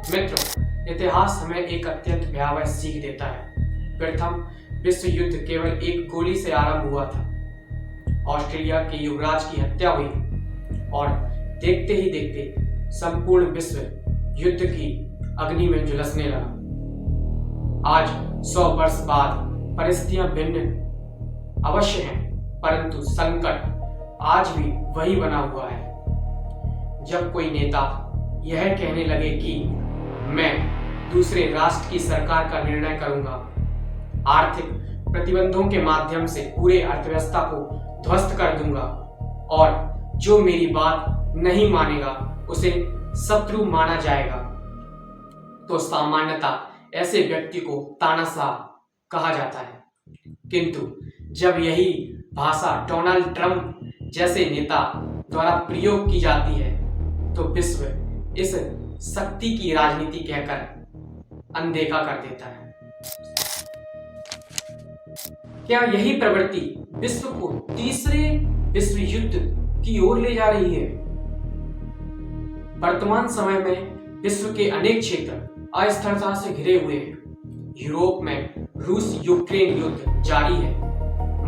मित्रों, इतिहास हमें एक अत्यंत भयावह सीख देता है। प्रथम विश्व युद्ध केवल एक गोली से आरंभ हुआ था। ऑस्ट्रेलिया के युवराज की हत्या हुई और देखते ही देखते संपूर्ण विश्व युद्ध की अग्नि में झुलसने लगा। आज 100 वर्ष बाद परिस्थितियां भिन्न अवश्य हैं, परंतु संकट आज भी वही बना हुआ है। जब कोई नेता यह कहने लगे कि मैं दूसरे राष्ट्र की सरकार का निर्णय करूंगा, आर्थिक प्रतिबंधों के माध्यम से पूरे अर्थव्यवस्था को ध्वस्त कर दूंगा और जो मेरी बात नहीं मानेगा उसे शत्रु माना जाएगा, तो सामान्यतः ऐसे व्यक्ति को तानाशाह कहा जाता है। किंतु जब यही भाषा डोनाल्ड ट्रंप जैसे नेता द्वारा प्रयोग की जाती है तो विश्व इस शक्ति की राजनीति कहकर अनदेखा कर देता है। क्या यही प्रवृत्ति विश्व को तीसरे विश्व युद्ध की ओर ले जा रही है? वर्तमान समय में विश्व के अनेक क्षेत्र अस्थिरता से घिरे हुए हैं। यूरोप में रूस यूक्रेन युद्ध जारी है।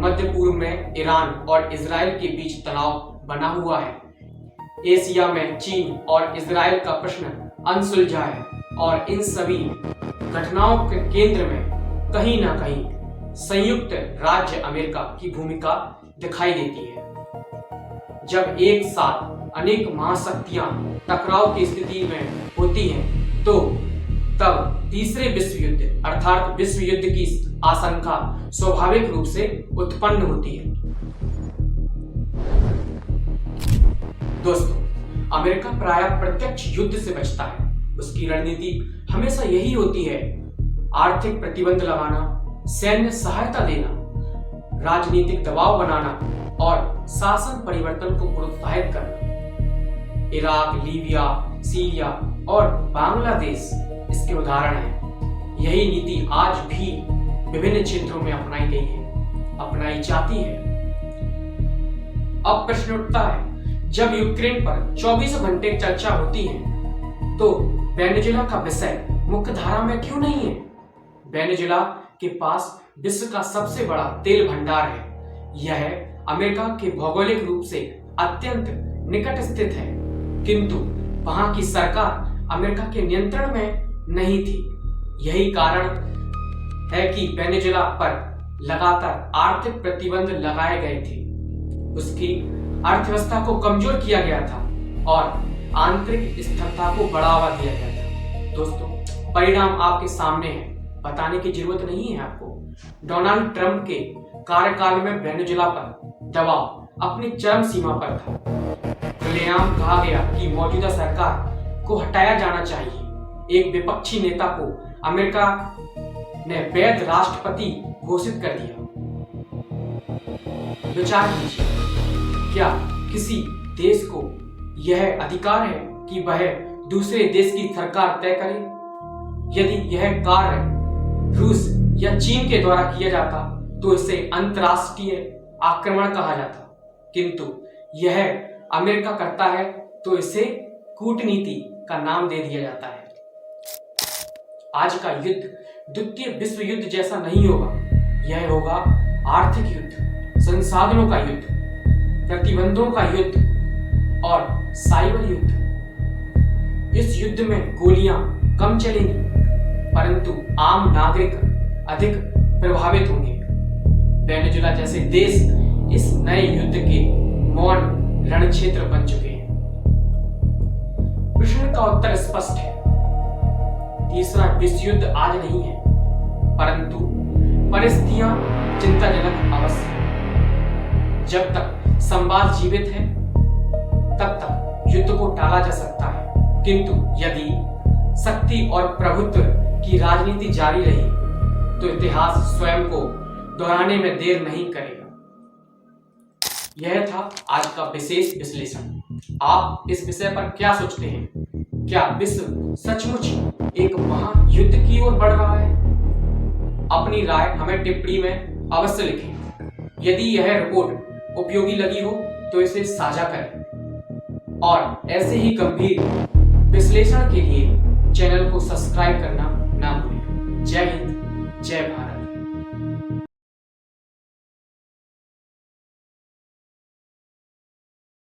मध्य पूर्व में ईरान और इजराइल के बीच तनाव बना हुआ है। एशिया में चीन और इजराइल का प्रश्न अनसुलझा है और इन सभी घटनाओं के केंद्र में कहीं ना कहीं संयुक्त राज्य अमेरिका की भूमिका दिखाई देती है। जब एक साथ अनेक महाशक्तियां टकराव की स्थिति में होती हैं, तो तब तीसरे विश्व युद्ध अर्थात विश्व युद्ध की आशंका स्वाभाविक रूप से उत्पन्न होती है। दोस्तों, अमेरिका प्रायः प्रत्यक्ष युद्ध से बचता है। उसकी रणनीति हमेशा यही होती है: आर्थिक प्रतिबंध लगाना, सैन्य सहायता देना, राजनीतिक दबाव बनाना और शासन परिवर्तन को प्रोत्साहित करना। इराक, लीबिया, सीरिया और बांग्लादेश इसके उदाहरण हैं। यही नीति आज भी विभिन्न क्षेत्रों में अपनाई गई है, अपनाई जाती है। अब प्रश्न उठता है, जब यूक्रेन पर 24 घंटे चर्चा होती है तो वेनेजुएला का विषय मुख्य धारा में क्यों नहीं है? वेनेजुएला के पास विश्व का सबसे बड़ा तेल भंडार है। यह अमेरिका के भौगोलिक रूप से अत्यंत निकट स्थित है, किंतु वहां की सरकार अमेरिका के नियंत्रण में नहीं थी। यही कारण है कि वेनेजुएला पर लगातार आर्थिक प्रतिबंध लगाए गए थे। उसकी अर्थव्यवस्था को कमजोर किया गया था और आंतरिक स्थिरता को बढ़ावा दिया गया था। दोस्तों, परिणाम आपके सामने है, बताने की जरूरत नहीं है आपको। डोनाल्ड ट्रंप के कार्यकाल में वेनेजुएला पर दबाव अपनी चरम सीमा पर था। खुलेआम कहा गया कि मौजूदा सरकार को हटाया जाना चाहिए। एक विपक्षी नेता को अमेरिका ने वैध राष्ट्रपति घोषित कर दिया। विचार कीजिए, क्या किसी देश को यह अधिकार है कि वह दूसरे देश की सरकार तय करे? यदि यह कार्य रूस या चीन के द्वारा किया जाता तो इसे अंतरराष्ट्रीय आक्रमण कहा जाता, किंतु यह अमेरिका करता है तो इसे कूटनीति का नाम दे दिया जाता है। आज का युद्ध द्वितीय विश्व युद्ध जैसा नहीं होगा। यह होगा आर्थिक युद्ध, संसाधनों का युद्ध, प्रतिबंधों का युद्ध और साइबर युद्ध। इस युद्ध में गोलियां कम चलेंगी, परंतु आम नागरिक अधिक प्रभावित होंगे। वेनेजुएला जैसे देश इस नए युद्ध के मौन रणक्षेत्र बन चुके हैं। प्रश्न का उत्तर स्पष्ट है। तीसरा विश्व युद्ध आज नहीं है, परंतु परिस्थितियां चिंताजनक अवश्य है। जब तक संवाद जीवित है, तब तक युद्ध को टाला जा सकता है, किंतु यदि शक्ति और प्रभुत्व की राजनीति जारी रही तो इतिहास स्वयं को दोहराने में देर नहीं करेगा। यह था आज का विशेष विश्लेषण। आप इस विषय पर क्या सोचते हैं? क्या विश्व सचमुच एक महायुद्ध की ओर बढ़ रहा है? अपनी राय हमें टिप्पणी में अवश्य लिखें। यदि यह रिपोर्ट उपयोगी लगी हो तो इसे साझा करें और ऐसे ही गंभीर विश्लेषण के लिए चैनल को सब्सक्राइब करना ना भूलें। जय हिंद, जय भारत।